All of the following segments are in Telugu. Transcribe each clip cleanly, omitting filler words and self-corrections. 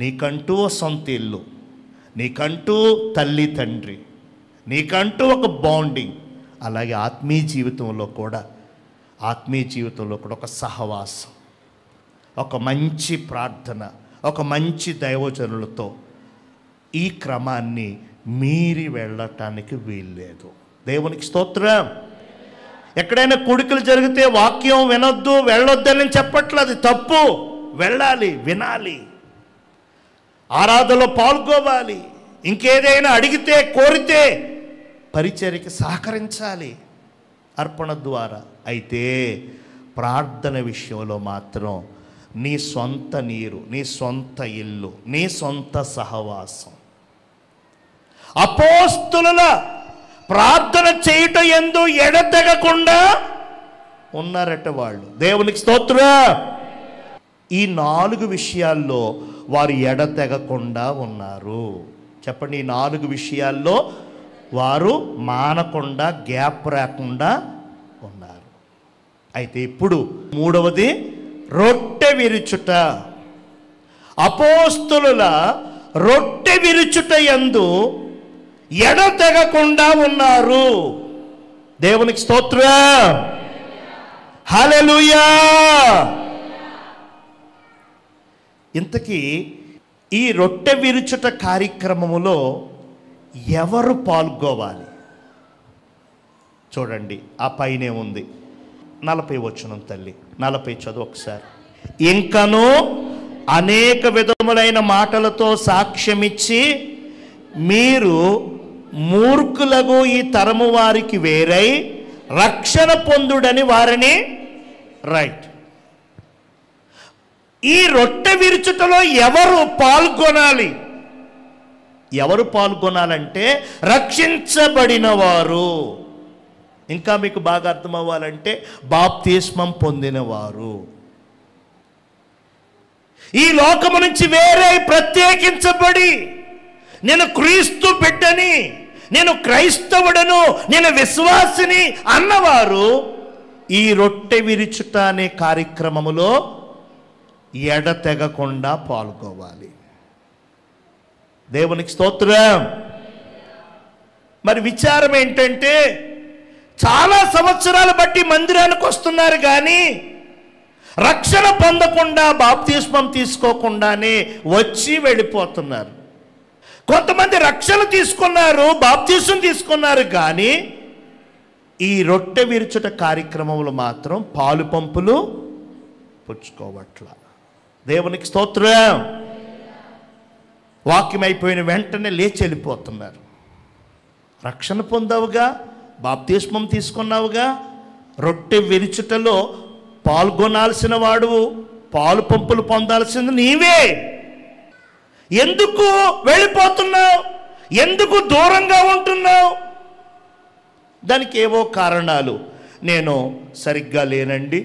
నీకంటూ సొంత ఇల్లు, నీకంటూ తల్లి తండ్రి, నీకంటూ ఒక బాండింగ్. అలాగే ఆత్మీయ జీవితంలో కూడా ఒక సహవాసం, ఒక మంచి ప్రార్థన, ఒక మంచి దైవజనులతో ఈ క్రమాన్ని మీరి వెళ్ళటానికి వీల్లేదు. దేవునికి స్తోత్రం. ఎక్కడైనా కూడికలు జరిగితే వాక్యం వినొద్దు, వెళ్ళొద్దని చెప్పట్లేదు, అది తప్పు. వెళ్ళాలి, వినాలి, ఆరాధనలో పాల్గొవాలి, ఇంకేదైనా అడిగితే కోరితే పరిచర్యకి సహకరించాలి అర్పణ ద్వారా. అయితే ప్రార్థన విషయంలో మాత్రం నీ సొంత నీరు, నీ సొంత ఇల్లు, నీ సొంత సహవాసం. అపోస్తుల ప్రార్థన చేయుట యందు ఎడతెగకుండా ఉన్నారట వాళ్ళు. దేవునికి స్తోత్రం. ఈ 4 విషయాల్లో వారు ఎడతెగకుండా ఉన్నారు. చెప్పండి, ఈ 4 విషయాల్లో వారు మానకుండా, గ్యాప్ రాకుండా ఉన్నారు. అయితే ఇప్పుడు 3వది రొట్టె విరుచుట. అపోస్తుల రొట్టె విరుచుట యందు ఎడతెగకుండా ఉన్నారు. దేవునికి స్తోత్రం. హల్లెలూయా. ఇంతకీ ఈ రొట్టె విరుచుట కార్యక్రమములో ఎవరు పాల్గొవాలి? చూడండి, ఆ పైనే ఉంది 40 వచనం. తల్లి 40 చదువు ఒకసారి. ఇంకను అనేక విధములైన మాటలతో సాక్ష్యమిచ్చి మీరు మూర్ఖులకు ఈ తరము వారికి వేరై రక్షణ పొందుడని వారిని. రైట్. ఈ రొట్టె విరుచుటలో ఎవరు పాల్గొనాలి? ఎవరు పాల్గొనాలంటే రక్షించబడిన వారు. ఇంకా మీకు బాగా అర్థం అవ్వాలంటే బాప్తిస్మం పొందినవారు. ఈ లోకము నుంచి వేరే ప్రత్యేకించబడి నేను క్రీస్తు బిడ్డని, నేను క్రైస్తవుడను, నేను విశ్వాసిని అన్నవారు ఈ రొట్టె విరుచుట అనే కార్యక్రమములో ఎడతెగకుండా పాల్గొవాలి. దేవునికి స్తోత్రం. మరి విచారం ఏంటంటే చాలా సంవత్సరాలు బట్టి మందిరానికి వస్తున్నారు, కానీ రక్షణ పొందకుండా, బాప్తిస్మం తీసుకోకుండానే వచ్చి వెళ్ళిపోతున్నారు. కొంతమంది రక్షణ తీసుకున్నారు, బాప్తిస్మం తీసుకున్నారు, కానీ ఈ రొట్టె విరుచుట కార్యక్రమంలో మాత్రం పాలు పంపులు పుచ్చుకోవట్ల. దేవునికి స్తోత్రం. వాక్యం అయిపోయిన వెంటనే లేచి వెళ్ళిపోతున్నారు. రక్షణ పొందావుగా, బాప్తిస్మం తీసుకున్నావుగా, రొట్టె విరుచుటలో పాల్గొనాల్సిన వాడు, పాలు పంపులు పొందాల్సింది నీవే. ఎందుకు వెళ్ళిపోతున్నావు? ఎందుకు దూరంగా ఉంటున్నావు? దానికి ఏవో కారణాలు. నేను సరిగ్గా లేనండి,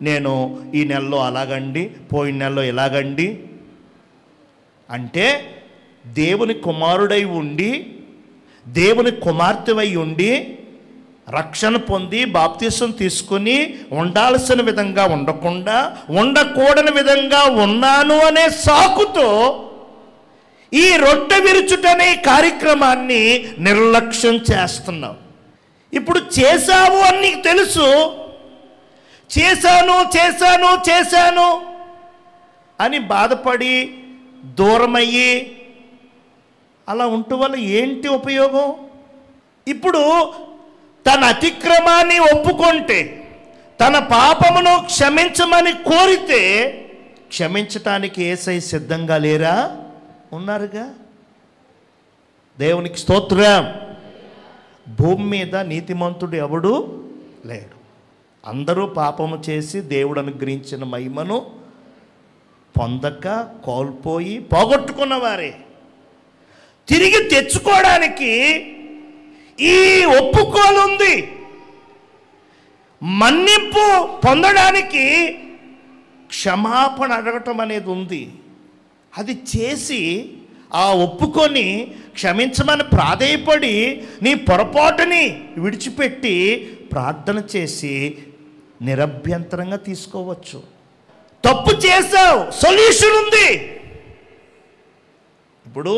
నేను ఈ నెలలో అలాగండి, పోయిన నెలలో ఇలాగండి. అంటే దేవుని కుమారుడై ఉండి, దేవుని కుమార్తెవై ఉండి, రక్షణ పొంది బాప్తిసం తీసుకుని ఉండాల్సిన విధంగా ఉండకుండా, ఉండకూడని విధంగా ఉన్నాను అనే సాకుతో ఈ రొట్టె విరుచుటనే కార్యక్రమాన్ని నిర్లక్ష్యం చేస్తున్నావు. ఇప్పుడు చేశావు అని నీకు తెలుసు, చేశాను చేశాను చేశాను అని బాధపడి దూరమయ్యి అలా ఉంటూ వల్ల ఏంటి ఉపయోగం? ఇప్పుడు తన అతిక్రమాన్ని ఒప్పుకుంటే, తన పాపమును క్షమించమని కోరితే క్షమించటానికి యేసయ్య సిద్ధంగా లేరా? ఉన్నారుగా. దేవునికి స్తోత్రం. భూమి మీద నీతిమంతుడు ఎవడు లేడు. అందరూ పాపము చేసి దేవుడు అనుగ్రహించిన మహిమను పొందక కోల్పోయి పోగొట్టుకున్నవారే. తిరిగి తెచ్చుకోవడానికి ఈ ఒప్పుకోలుంది. మన్నింపు పొందడానికి క్షమాపణ అడగటం అనేది ఉంది. అది చేసి ఆ ఒప్పుకొని క్షమించమని ప్రాధేయపడి నీ పొరపాటుని విడిచిపెట్టి ప్రార్థన చేసి నిరభ్యంతరంగా తీసుకోవచ్చు. తప్పు చేసావు, సొల్యూషన్ ఉంది. ఇప్పుడు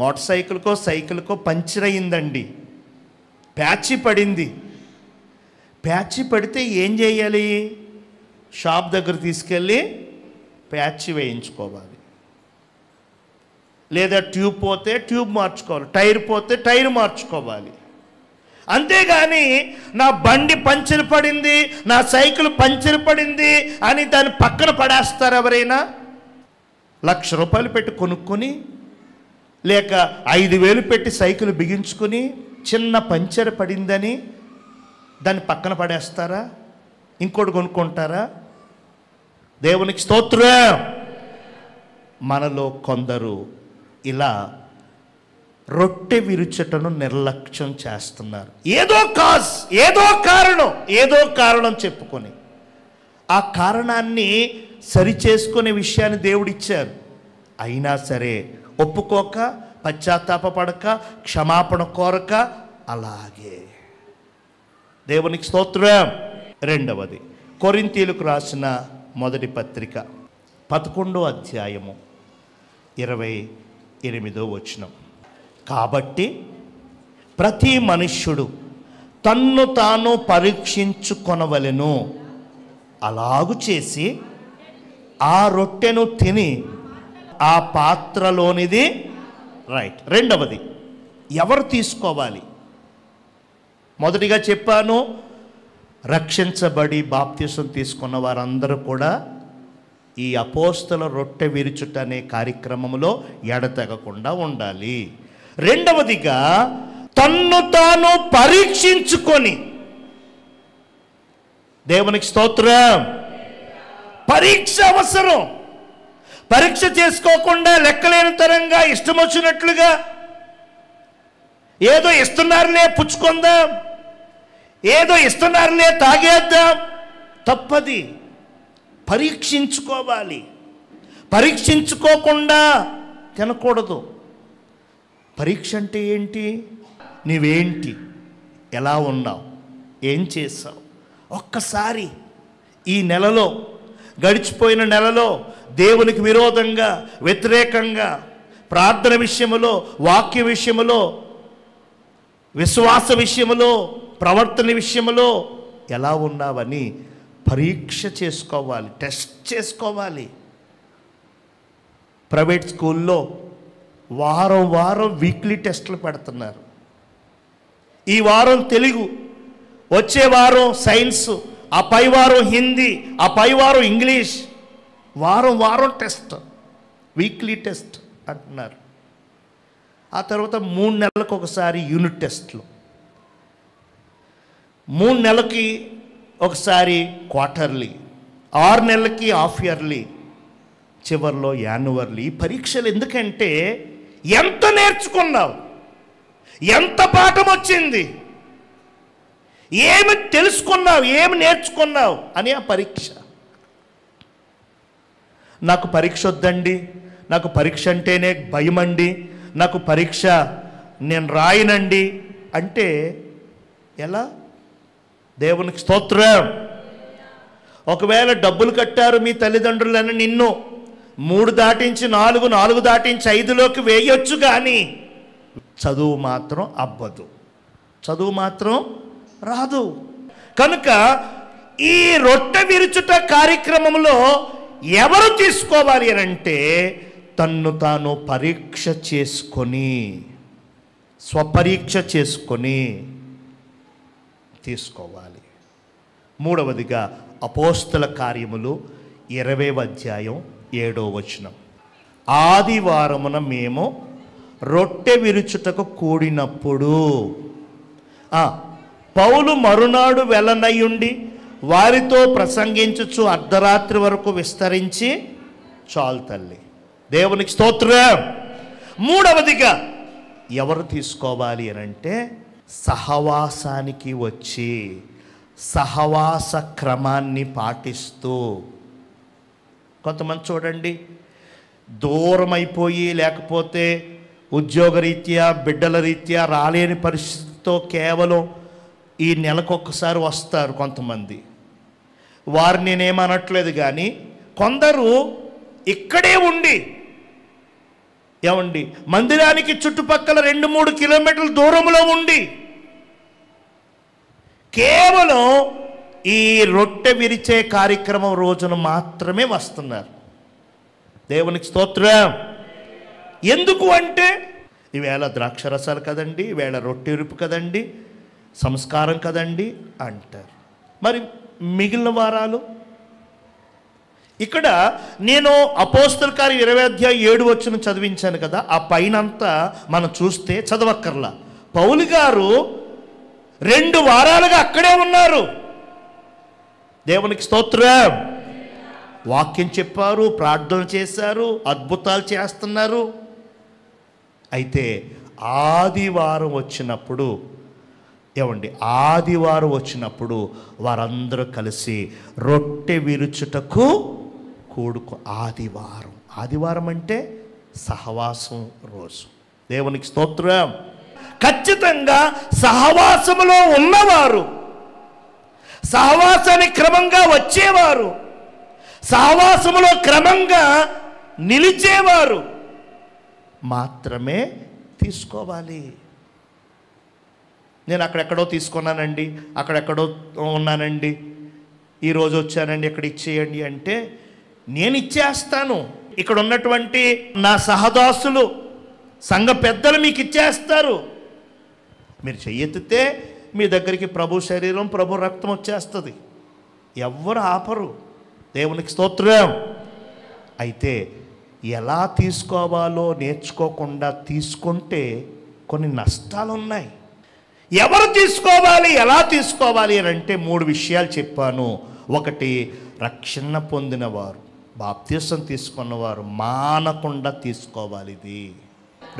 మోటార్ సైకిల్కో సైకిల్కో పంచర్ అయిందండి, ప్యాచి పడింది. ప్యాచి పడితే ఏం చేయాలి? షాప్ దగ్గర తీసుకెళ్ళి ప్యాచి వేయించుకోవాలి. లేదా ట్యూబ్ పోతే ట్యూబ్ మార్చుకోవాలి, టైర్ పోతే టైర్ మార్చుకోవాలి. అంతేగాని నా బండి పంచర్ పడింది, నా సైకిల్ పంచర్ పడింది అని దాన్ని పక్కన పడేస్తారు ఎవరైనా? ₹1,00,000 పెట్టి కొనుక్కొని, లేక 5,000 పెట్టి సైకిల్ బిగించుకొని చిన్న పంచర్ పడిందని దాన్ని పక్కన పడేస్తారా? ఇంకోటి కొనుక్కుంటారా? దేవునికి స్తోత్రం. మనలో కొందరు ఇలా రొట్టె విరుచుటను నిర్లక్ష్యం చేస్తున్నారు. ఏదో కారణం చెప్పుకొని ఆ కారణాన్ని సరిచేసుకునే విషయాన్ని దేవుడిచ్చారు. అయినా సరే ఒప్పుకోక, పశ్చాత్తాపపడక, క్షమాపణ కోరక అలాగే. దేవునికి స్తోత్రం. రెండవది, కొరింథీయులకు రాసిన మొదటి పత్రిక 11వ అధ్యాయము 28వ వచనం. కాబట్టి ప్రతి మనుష్యుడు తన్ను తాను పరీక్షించుకొనవలెను, అలాగు చేసి ఆ రొట్టెను తిని ఆ పాత్రలోనిది రైట్. రెండవది, ఎవరు తీసుకోవాలి? మొదటిగా చెప్పాను, రక్షించబడి బాప్తిసం తీసుకున్న వారందరూ కూడా ఈ అపోస్తల రొట్టె విరుచుట అనే కార్యక్రమంలో ఎడతెగకుండా ఉండాలి. రెండవదిగా, తన్ను తాను పరీక్షించుకొని, దేవునికి స్తోత్రం. పరీక్ష అవసరం. పరీక్ష చేసుకోకుండా లెక్కలేని తరంగా ఇష్టం వచ్చినట్లుగా ఏదో ఇస్తున్నారులే పుచ్చుకుందాం, ఏదో ఇస్తున్నారులే తాగేద్దాం, తప్పది. పరీక్షించుకోవాలి. పరీక్షించుకోకుండా తినకూడదు. పరీక్ష అంటే ఏంటి? నీవేంటి, ఎలా ఉన్నావు, ఏం చేసావు? ఒక్కసారి ఈ నెలలో, గడిచిపోయిన నెలలో దేవునికి విరోధంగా, వ్యతిరేకంగా, ప్రార్థన విషయములో, వాక్య విషయములో, విశ్వాస విషయములో, ప్రవర్తన విషయములో ఎలా ఉన్నావని పరీక్ష చేసుకోవాలి, టెస్ట్ చేసుకోవాలి. ప్రైవేట్ స్కూల్లో వారం వీక్లీ టెస్టులు పెడుతున్నారు. ఈ వారం తెలుగు, వచ్చే వారం సైన్స్, ఆ పై వారం హిందీ, ఆ పై వారం ఇంగ్లీష్, వారం టెస్ట్, వీక్లీ టెస్ట్ అంటున్నారు. ఆ తర్వాత 3 నెలలకు ఒకసారి యూనిట్ టెస్ట్లు, 3 నెలలకి ఒకసారి క్వార్టర్లీ, 6 నెలలకి హాఫ్ ఇయర్లీ, చివరిలో యాన్యువర్లీ. ఈ పరీక్షలు ఎందుకంటే ఎంత నేర్చుకున్నావు, ఎంత పాఠం వచ్చింది, ఏమి తెలుసుకున్నావు, ఏమి నేర్చుకున్నావు అని ఆ పరీక్ష. నాకు పరీక్ష వద్దండి, నాకు పరీక్ష అంటేనే భయమండి, నాకు పరీక్ష నేను రాయనండి అంటే ఎలా? దేవునికి స్తోత్రం. ఒకవేళ డబ్బులు కట్టారు మీ తల్లిదండ్రులని, నిన్ను 3 దాటించి 4, 4 దాటించి 5లోకి వేయొచ్చు, కానీ చదువు మాత్రం అవ్వదు, చదువు మాత్రం రాదు. కనుక ఈ రొట్టె విరుచుట కార్యక్రమంలో ఎవరు తీసుకోవాలి అని అంటే, తన్ను తాను పరీక్ష చేసుకొని, స్వపరీక్ష చేసుకొని తీసుకోవాలి. మూడవదిగా, అపోస్తల కార్యములు 20వ అధ్యాయం 7వ వచనం. ఆదివారమున మేము రొట్టె విరుచుటకు కూడినప్పుడు పౌలు మరునాడు వెలనయుండి వారితో ప్రసంగించుచు అర్ధరాత్రి వరకు విస్తరించి, చాలు తల్లి. దేవునికి స్తోత్రం. మూడవదిగా ఎవరు తీసుకోవాలి అని అంటే, సహవాసానికి వచ్చి సహవాస క్రమాన్ని పాటిస్తూ. కొంతమంది చూడండి, దూరం అయిపోయి, లేకపోతే ఉద్యోగరీత్యా, బిడ్డల రీత్యా రాలేని పరిస్థితితో కేవలం ఈ నెలకొకసారి వస్తారు కొంతమంది. వారిని నేనేమనట్లేదు, కానీ కొందరు ఇక్కడే ఉండి ఏమండి, మందిరానికి చుట్టుపక్కల 2-3 కిలోమీటర్ల దూరంలో ఉండి కేవలం ఈ రొట్టె విరిచే కార్యక్రమం రోజున మాత్రమే వస్తున్నారు. దేవునికి స్తోత్రం. ఎందుకు అంటే ఈవేళ ద్రాక్షరసాలు కదండి, ఈవేళ రొట్టె విరుపు కదండి, సంస్కారం కదండి అంటారు. మరి మిగిలిన వారాలు? ఇక్కడ నేను అపోస్తల కార్యం 20:7 చదివించాను కదా, ఆ పైనంతా మనం చూస్తే చదవక్కర్లా. పౌలు గారు 2 వారాలుగా అక్కడే ఉన్నారు. దేవునికి స్తోత్రం. వాక్యం చెప్పారు, ప్రార్థన చేశారు, అద్భుతాలు చేస్తున్నారు. అయితే ఆదివారం వచ్చినప్పుడు వారందరూ కలిసి రొట్టె విరుచుటకు ఆదివారం అంటే సహవాసం రోజు. దేవునికి స్తోత్రం. ఖచ్చితంగా సహవాసములో ఉన్నవారు, సహవాసానికి క్రమంగా వచ్చేవారు, సహవాసములో క్రమంగా నిలిచేవారు మాత్రమే తీసుకోవాలి. నేను అక్కడెక్కడో తీసుకున్నానండి, అక్కడెక్కడో ఉన్నానండి, ఈరోజు వచ్చానండి, ఇక్కడ ఇచ్చేయండి అంటే నేను ఇచ్చేస్తాను. ఇక్కడ ఉన్నటువంటి నా సహదాసులు, సంఘ పెద్దలు మీకు ఇచ్చేస్తారు. మీరు చెయ్యెత్తితే మీ దగ్గరికి ప్రభు శరీరం, ప్రభు రక్తం వచ్చేస్తుంది. ఎవ్వరు ఆపరు. దేవునికి స్తోత్రం. అయితే ఎలా తీసుకోవాలో నేర్చుకోకుండా తీసుకుంటే కొన్ని నష్టాలు ఉన్నాయి. ఎవరు తీసుకోవాలి, ఎలా తీసుకోవాలి అని అంటే 3 విషయాలు చెప్పాను. ఒకటి, రక్షణ పొందినవారు, బాప్తిసం తీసుకున్నవారు మానకుండా తీసుకోవాలి ఇది.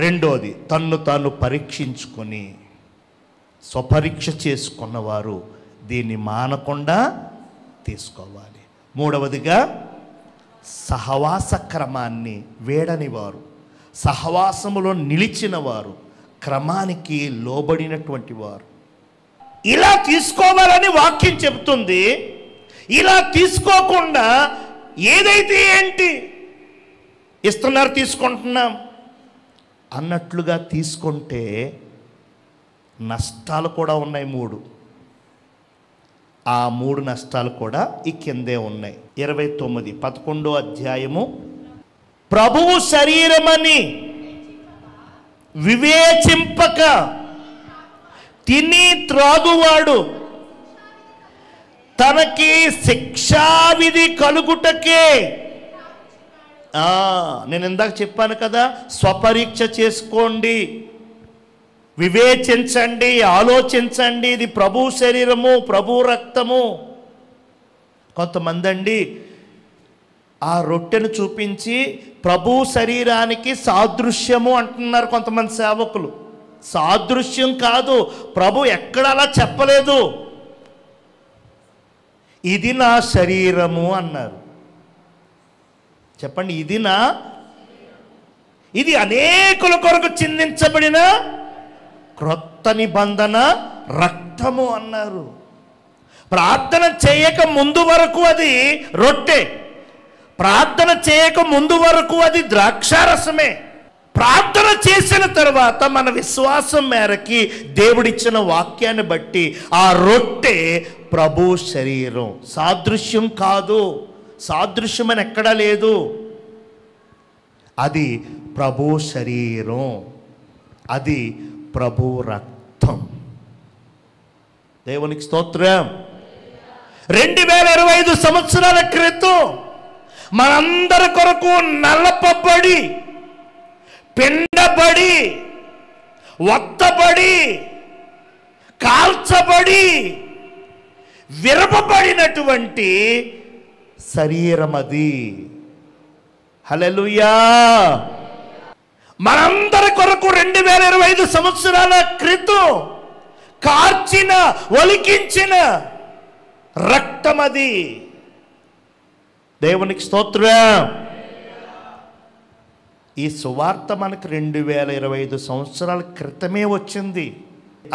రెండోది, తన్ను తాను పరీక్షించుకొని స్వపరీక్ష చేసుకున్నవారు దీన్ని మానకుండా తీసుకోవాలి. మూడవదిగా, సహవాస క్రమాన్ని వేడని వారు, సహవాసములో నిలిచిన వారు, క్రమానికి లోబడినటువంటి వారు ఇలా తీసుకోవాలని వాక్యం చెబుతుంది. ఇలా తీసుకోకుండా ఏదైతే ఏంటి ఇస్తున్నారు తీసుకుంటున్నాం అన్నట్లుగా తీసుకుంటే నష్టాలు కూడా ఉన్నాయి. 3 ఆ 3 నష్టాలు కూడా ఈ కిందే ఉన్నాయి. 11 అధ్యాయము, ప్రభువు శరీరమని వివేచింపక తిని త్రాగువాడు తనకి శిక్షావిధి కలుగుటకే. నేను ఇందాక చెప్పాను కదా, స్వపరీక్ష చేసుకోండి, వివేచించండి, ఆలోచించండి. ఇది ప్రభు శరీరము, ప్రభు రక్తము. కొంతమంది అండి ఆ రొట్టెను చూపించి ప్రభు శరీరానికి సాదృశ్యము అంటున్నారు కొంతమంది సేవకులు. సాదృశ్యం కాదు, ప్రభు ఎక్కడ అలా చెప్పలేదు. ఇది నా శరీరము అన్నారు. చెప్పండి, ఇది అనేకుల కొరకు చిందించబడిన క్రొత్త నిబంధన రక్తము అన్నారు. ప్రార్థన చేయక ముందు వరకు అది రొట్టె, ప్రార్థన చేయక ముందు వరకు అది ద్రాక్షారసమే. ప్రార్థన చేసిన తర్వాత మన విశ్వాసం మేరకి దేవుడిచ్చిన వాక్యాన్ని బట్టి ఆ రొట్టె ప్రభు శరీరం. సాదృశ్యం కాదు, సాదృశ్యం అని ఎక్కడా లేదు. అది ప్రభు శరీరం, అది ప్రభు రక్తం. దేవునికి స్తోత్రం. 2025 సంవత్సరాల క్రితం మనందరి కొరకు నలపబడి, పిండబడి, వత్తబడి, కాల్చబడి, విరపబడినటువంటి శరీరం అది. హల్లెలూయా. మనందరి కొరకు 2025 సంవత్సరాల క్రితం కార్చిన, ఒలికించిన రక్తం అది. దేవునికి స్తోత్రం. ఈ సువార్త మనకు 2025 సంవత్సరాల క్రితమే వచ్చింది.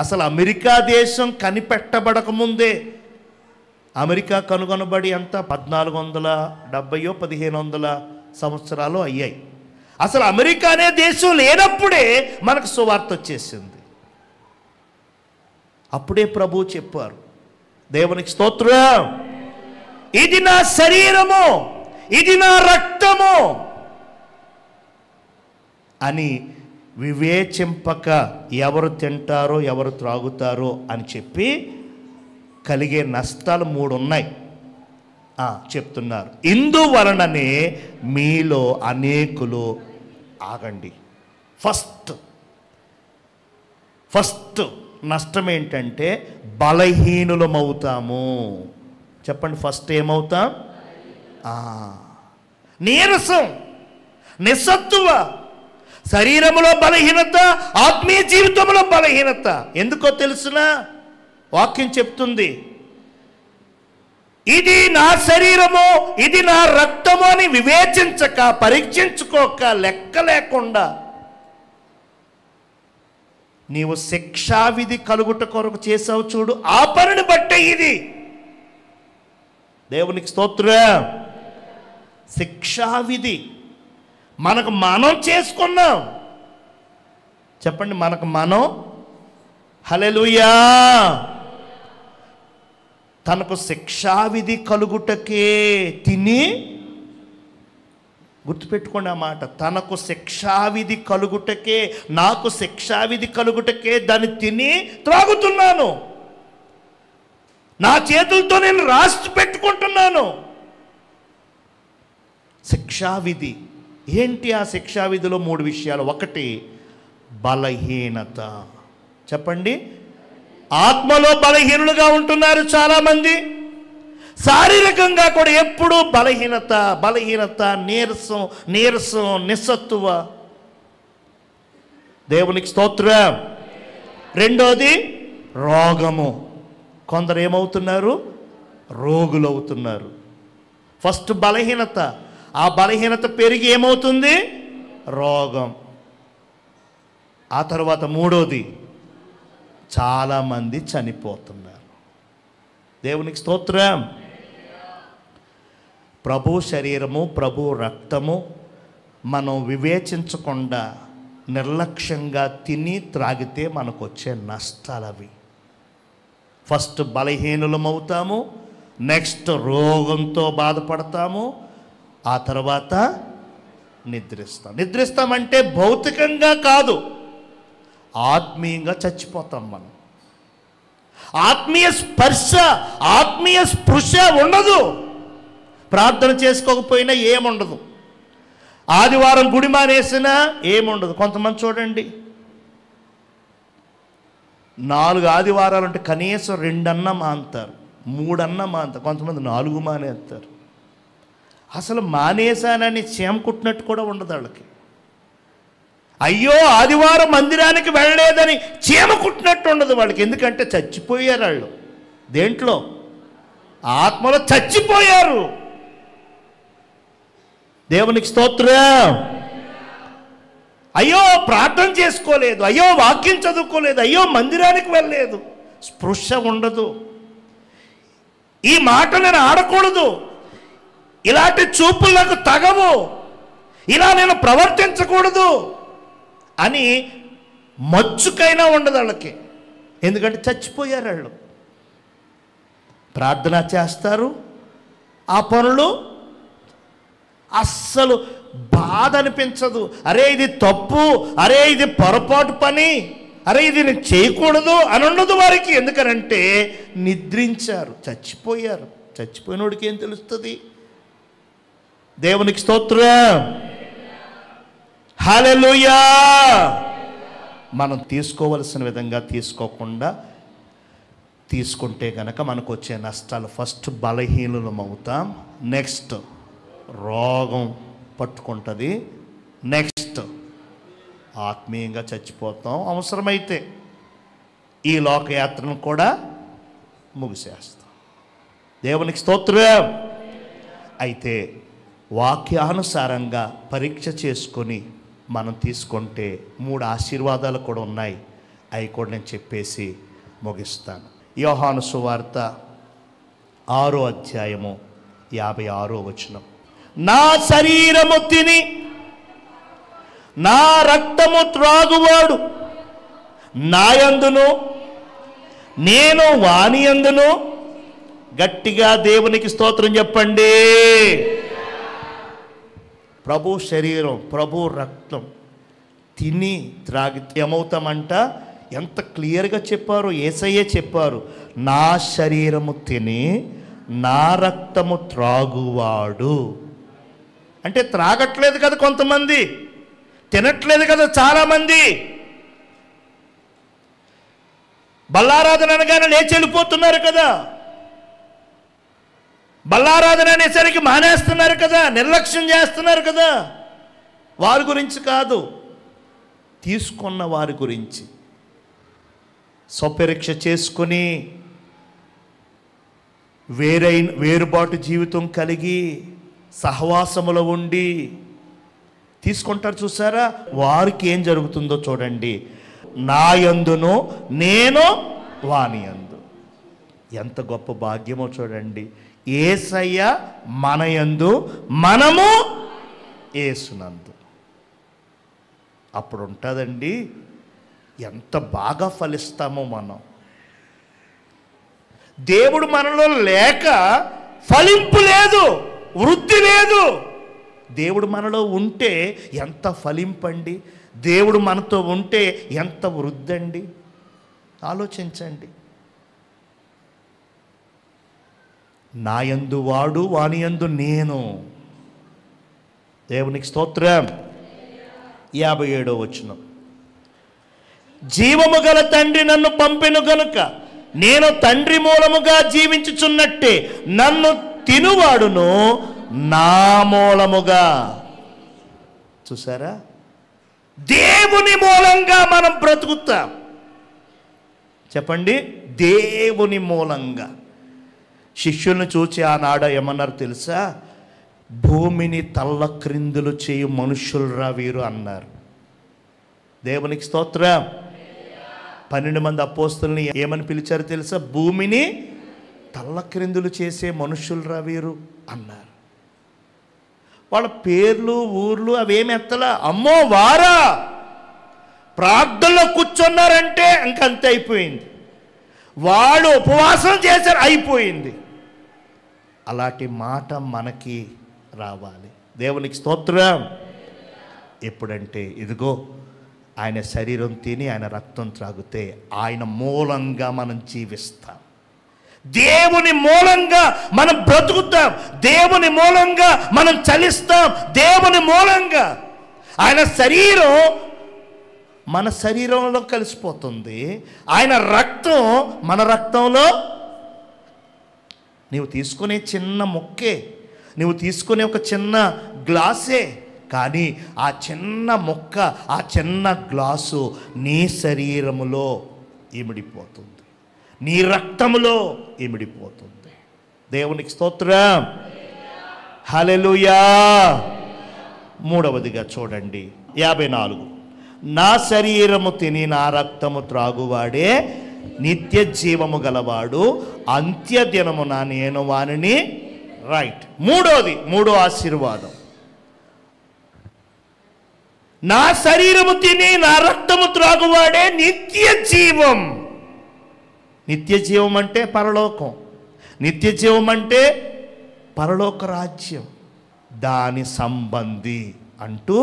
అసలు అమెరికా దేశం కనిపెట్టబడక ముందే, అమెరికా కనుగొనబడి అంతా 1470 1500 సంవత్సరాలు అయ్యాయి. అసలు అమెరికా అనే దేశం లేనప్పుడే మనకు సువార్త వచ్చేసింది. అప్పుడే ప్రభువు చెప్పారు, దేవునికి స్తోత్రం, ఇది నా శరీరము, ఇది నా రక్తము అని వివేచింపక ఎవరు తింటారో ఎవరు త్రాగుతారో అని చెప్పి కలిగే నష్టాలు 3 ఉన్నాయి చెప్తున్నారు. ఇందువలననే మీలో అనేకులు ఆగండి. ఫస్ట్ నష్టం ఏంటంటే బలహీనులమవుతాము. చెప్పండి, ఫస్ట్ ఏమవుతాం? నీరసం, నిస్సత్తువ, శరీరములో బలహీనత, ఆత్మీయ జీవితంలో బలహీనత. ఎందుకో తెలుసునా? వాక్యం చెప్తుంది, ఇది నా శరీరము, ఇది నా రక్తము అని వివేచించక, పరీక్షించుకోక, లెక్క లేకుండా నీవు శిక్షావిధి కలుగుట కొరకు చేసావు చూడు, ఆ పనిని బట్టే ఇది. దేవునికి స్తోత్రం. శిక్షావిధి మనకు మనం చేసుకున్నాం. చెప్పండి, మనకు మనం. హల్లెలూయా. తనకు శిక్షావిధి కలుగుటకే తిని, గుర్తుపెట్టుకోండి ఆ మాట, తనకు శిక్షావిధి కలుగుటకే, నాకు శిక్షావిధి కలుగుటకే దాన్ని తిని త్రాగుతున్నాను. నా చేతులతో నేను రాసి పెట్టుకుంటున్నాను. శిక్షావిధి ఏంటి? ఆ శిక్షావిధిలో 3 విషయాలు. 1 బలహీనత. చెప్పండి, ఆత్మలో బలహీనులుగా ఉంటున్నారు చాలామంది. శారీరకంగా కూడా ఎప్పుడూ బలహీనత, నీరసం, నిస్సత్తువ. దేవునికి స్తోత్రం. 2 రోగము. కొందరు ఏమవుతున్నారు? రోగులవుతున్నారు. ఫస్ట్ బలహీనత, ఆ బలహీనత పెరిగి ఏమవుతుంది? రోగం. ఆ తర్వాత 3 చాలామంది చనిపోతున్నారు. దేవునికి స్తోత్రం. ప్రభు శరీరము, ప్రభు రక్తము మనం వివేచించకుండా నిర్లక్ష్యంగా తిని త్రాగితే మనకు వచ్చే నష్టాలు అవి. ఫస్ట్ బలహీనులమవుతాము, నెక్స్ట్ రోగంతో బాధపడతాము, ఆ తర్వాత నిద్రిస్తామంటే భౌతికంగా కాదు, ఆత్మీయంగా చచ్చిపోతాం మనం. ఆత్మీయ స్పర్శ, ఆత్మీయ స్పృశ ఉండదు. ప్రార్థన చేసుకోకపోయినా ఏముండదు. ఆదివారం గుడి మానేసినా ఏముండదు. కొంతమంది చూడండి, 4 ఆదివారాలు అంటే కనీసం 2 అన్నా మాంతారు, 3 అన్నా మాంతారు. కొంతమంది 4 మానేస్తారు. అసలు మానేశానని చేమ కుట్టినట్టు కూడా ఉండదు వాళ్ళకి. అయ్యో ఆదివారం మందిరానికి వెళ్ళలేదని చీమ కుట్టినట్టు ఉండదు వాళ్ళకి. ఎందుకంటే చచ్చిపోయారు వాళ్ళు. దేంట్లో? ఆత్మలో చచ్చిపోయారు. దేవునికి స్తోత్రం. అయ్యో ప్రార్థన చేసుకోలేదు, అయ్యో వాక్యం చదువుకోలేదు, అయ్యో మందిరానికి వెళ్ళలేదు. స్పృశ ఉండదు. ఈ మాట నేను ఆడకూడదు, ఇలాంటి చూపులు నాకు తగవు, ఇలా నేను ప్రవర్తించకూడదు అని మచ్చుకైనా ఉండదు వాళ్ళకి. ఎందుకంటే చచ్చిపోయారు వాళ్ళు. ప్రార్థన చేస్తారు, ఆ పనులు అస్సలు బాధ అనిపించదు. అరే ఇది తప్పు, అరే ఇది పొరపాటు పని, అరే ఇది నేను చేయకూడదు అని ఉండదు వారికి. ఎందుకనంటే నిద్రించారు, చచ్చిపోయారు. చచ్చిపోయినోడికి ఏం తెలుస్తుంది? దేవునికి స్తోత్రం. హల్లెలూయా. మనం తీసుకోవలసిన విధంగా తీసుకోకుండా తీసుకుంటే కనుక మనకు వచ్చే నష్టాలు, ఫస్ట్ బలహీనులం అవుతాం, నెక్స్ట్ రోగం పట్టుకుంటుంది, నెక్స్ట్ ఆత్మీయంగా చచ్చిపోతాం, అవసరమైతే ఈ లోకయాత్రను కూడా ముగిసేస్తాం. దేవునికి స్తోత్రం. అయితే వాక్యానుసారంగా పరీక్ష చేసుకొని మనం తీసుకుంటే 3 ఆశీర్వాదాలు కూడా ఉన్నాయి. అవి కూడా నేను చెప్పేసి ముగిస్తాను. యోహాను సువార్త 6వ అధ్యాయము 56వ వచనం. నా శరీరము తిని నా రక్తము త్రాగువాడు నాయందును నేను వానియందును. గట్టిగా దేవునికి స్తోత్రం చెప్పండి. ప్రభు శరీరం, ప్రభు రక్తం తిని త్రాగి ఏమవుతామంట? ఎంత క్లియర్గా చెప్పారు, యేసయ్యే చెప్పారు. నా శరీరము తిని నా రక్తము త్రాగువాడు. అంటే త్రాగట్లేదు కదా కొంతమంది, తినట్లేదు కదా చాలామంది. బల్లారాధన అనగానే లేచి వెళ్ళిపోతున్నారు కదా, బల్లారాధన అనేసరికి మానేస్తున్నారు కదా, నిర్లక్ష్యం చేస్తున్నారు కదా. వారి గురించి కాదు, తీసుకున్న వారి గురించి. స్వపరీక్ష చేసుకొని వేరుబాటు జీవితం కలిగి సహవాసములో ఉండి తీసుకుంటారు చూసారా, వారికి ఏం జరుగుతుందో చూడండి. నా యందును నేను వాని యందు. ఎంత గొప్ప భాగ్యమో చూడండి. యేసయ్య మన యందు, మనము యేసునందు. అప్పుడు ఉంటుందండి ఎంత బాగా ఫలిస్తామో మనం. దేవుడు మనలో లేక ఫలింపు లేదు, వృద్ధి లేదు. దేవుడు మనలో ఉంటే ఎంత ఫలింపండి, దేవుడు మనతో ఉంటే ఎంత వృద్ధి అండి. ఆలోచించండి. నాయందు వాడు, వానియందు నేను. దేవునికి స్తోత్రం. 57వ వచనం. జీవము గల తండ్రి నన్ను పంపెను గనుక నేను తండ్రి మూలముగా జీవించుచున్నట్టే నన్ను తినువాడును నా మూలముగా. చూసారా, దేవుని మూలంగా మనం బ్రతుకుతాం. చెప్పండి, దేవుని మూలంగా. శిష్యులను చూచి ఆనాడు ఏమన్నారు తెలుసా? భూమిని తల్ల క్రిందులు చేయు మనుషులరా వీరు అన్నారు. దేవునికి స్తోత్రం. 12 మంది అపోస్తలుని ఏమని పిలిచారు తెలుసా? భూమిని తల్ల క్రిందులు చేసే మనుషులరా వీరు అన్నారు. వాళ్ళ పేర్లు ఊర్లు అవేమి ఎత్తలా. అమ్మో వారా, ప్రార్థనలో కూర్చున్నారంటే ఇంకంతే అయిపోయింది. వాళ్ళు ఉపవాసం చేశారు, అయిపోయింది. అలాంటి మాట మనకి రావాలి. దేవునికి స్తోత్రం. ఎప్పుడంటే ఇదిగో ఆయన శరీరం తిని ఆయన రక్తం త్రాగితే ఆయన మూలంగా మనం జీవిస్తాం. దేవుని మూలంగా మనం బ్రతుకుతాం. దేవుని మూలంగా మనం చలిస్తాం. దేవుని మూలంగా ఆయన శరీరం మన శరీరంలో కలిసిపోతుంది. ఆయన రక్తం మన రక్తంలో. నీవు తీసుకునే చిన్న మొక్కే, నువ్వు తీసుకునే ఒక చిన్న గ్లాసే, కానీ ఆ చిన్న మొక్క, ఆ చిన్న గ్లాసు నీ శరీరములో ఇమిడిపోతుంది, నీ రక్తములో ఇమిడిపోతుంది. దేవునికి స్తోత్రం. హల్లెలూయా. 3వదిగా చూడండి 54. నా శరీరము తిని నా రక్తము త్రాగువాడే నిత్య జీవము గలవాడు, అంత్య దినమున నేను వానిని. రైట్. మూడో ఆశీర్వాదం. నా శరీరము తిని నా రక్తము త్రాగువాడే నిత్య జీవం. నిత్య జీవం అంటే పరలోకం, నిత్య జీవం అంటే పరలోక రాజ్యం, దాని సంబంధి అంటూ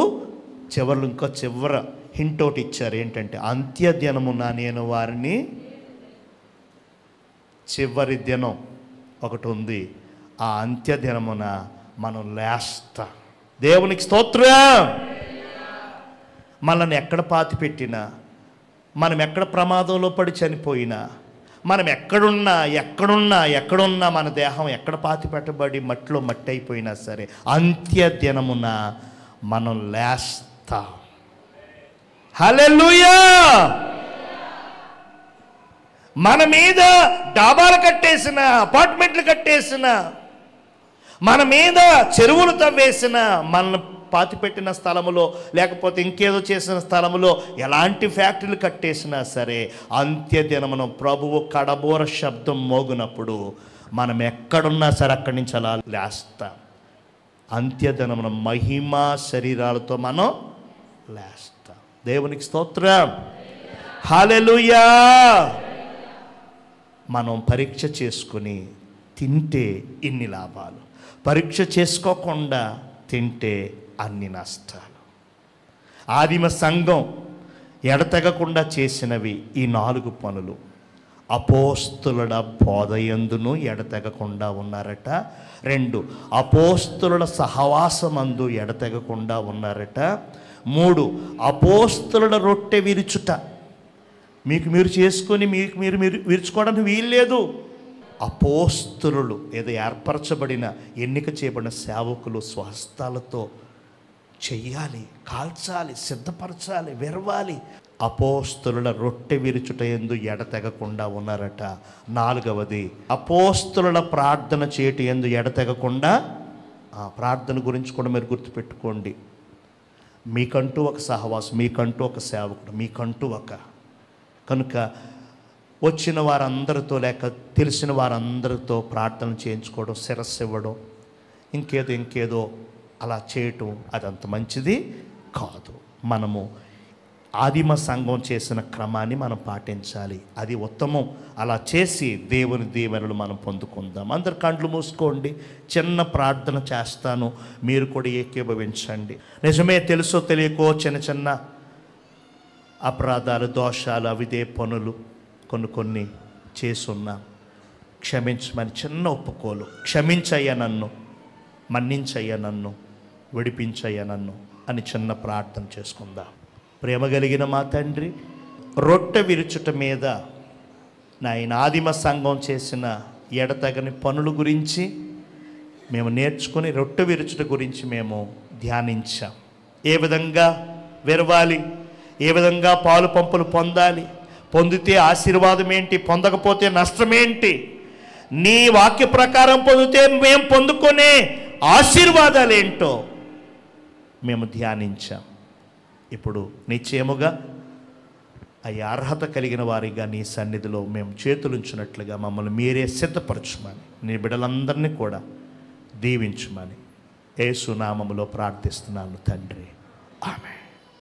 చివరిలో ఇంకో చివర హింట్ ఒకటి ఇచ్చారు. ఏంటంటే అంత్య దినమున నేను వారిని. చివరి దినం ఒకటి ఉంది, ఆ అంత్య దినమున మనం లేస్తాం. దేవునికి స్తోత్రం. మనల్ని ఎక్కడ పాతి పెట్టినా, మనం ఎక్కడ ప్రమాదంలో పడి చనిపోయినా, మనం ఎక్కడున్నా మన దేహం ఎక్కడ పాతి పెట్టబడి మట్టిలో మట్టి అయిపోయినా సరే అంత్య దినమున మనం లేస్తాం. హల్లెలూయా. మన మీద డాబాలు కట్టేసిన, అపార్ట్మెంట్లు కట్టేసిన, మన మీద చెరువులు తవ్వేసిన, మన పాతిపెట్టిన స్థలములో లేకపోతే ఇంకేదో చేసిన స్థలములో ఎలాంటి ఫ్యాక్టరీలు కట్టేసినా సరే అంత్య దినమున ప్రభువు కడబోర శబ్దం మోగినప్పుడు మనం ఎక్కడున్నా సరే అక్కడి నుంచి అలా లేస్తాం. అంత్య దినమున మహిమా శరీరాలతో మనం లేస్తాం. దేవునికి స్తోత్రం. హల్లెలూయా. మనం పరీక్ష చేసుకుని తింటే ఇన్ని లాభాలు, పరీక్ష చేసుకోకుండా తింటే అన్ని నష్టాలు. ఆదిమ సంఘం ఎడతెగకుండా చేసినవి ఈ 4 పనులు. అపోస్తులుల బోధయందును ఎడతెగకుండా ఉన్నారట. 2, అపోస్తులుల సహవాసమందు ఎడతెగకుండా ఉన్నారట. 3, అపోస్తులుల రొట్టె విరుచుట. మీకు మీరు చేసుకొని మీకు మీరు విరుచుకోవడానికి వీల్లేదు. అపోస్తులు ఏదో ఏర్పరచబడిన ఎన్నిక చేయబడిన సేవకులు స్వహస్తాలతో చెయ్యాలి, కాల్చాలి, సిద్ధపరచాలి, విరవాలి. అపోస్తులుల రొట్టె విరుచుట యందు ఎడతెగకుండా ఉన్నారట. 4వది, అపోస్తులుల ప్రార్థన చేయటి యందు ఎడతెగకుండా. ప్రార్థన గురించి కూడా మీరు గుర్తుపెట్టుకోండి. మీకంటూ ఒక సహవాసం, మీకంటూ ఒక సేవకుడు, మీకంటూ ఒక కనుక వచ్చిన వారందరితో లేక తెలిసిన వారందరితో ప్రార్థన చేయించుకోవడం, శిరస్సు ఇవ్వడం, ఇంకేదో అలా చేయటం అదంత మంచిది కాదు. మనము ఆదిమ సంఘం చేసిన క్రమాన్ని మనం పాటించాలి, అది ఉత్తమం. అలా చేసి దేవుని దీవెనలు మనం పొందుకుందాం. అందరు కండ్లు మూసుకోండి, చిన్న ప్రార్థన చేస్తాను, మీరు కూడా ఏకీభవించండి. నిజమే, తెలుసో తెలియకో చిన్న చిన్న అపరాధాలు, దోషాలు, అవిదే పనులు కొన్ని చేసున్నా క్షమించమని చిన్న ఒప్పుకోలు. క్షమించయ్యా నన్ను, మన్నించయ్యా నన్ను, విడిపించయ్యా నన్ను అని చిన్న ప్రార్థన చేసుకుందాం. ప్రేమ కలిగిన మా తండ్రి, రొట్టె విరుచుట మీద నాయన ఆదిమ సంఘం చేసిన ఎడతగని పనుల గురించి మేము నేర్చుకుని రొట్టె విరుచుట గురించి మేము ధ్యానించాం. ఏ విధంగా విరవాలి, ఏ విధంగా పాలు పంపులు పొందాలి, పొందితే ఆశీర్వాదం ఏంటి, పొందకపోతే నష్టమేంటి, నీ వాక్య ప్రకారం పొందితే మేము పొందుకునే ఆశీర్వాదాలు ఏంటో మేము ధ్యానించాం. ఇప్పుడు నిశ్చయముగా అయ్యా అర్హత కలిగిన వారిగా నీ సన్నిధిలో మేము చేతులుంచినట్లుగా మమ్మల్ని మీరే సిద్ధపరచుమని, నీ బిడ్డలందరినీ కూడా దీవించుమని యేసు నామములో ప్రార్థిస్తున్నాను తండ్రి. ఆమేన్.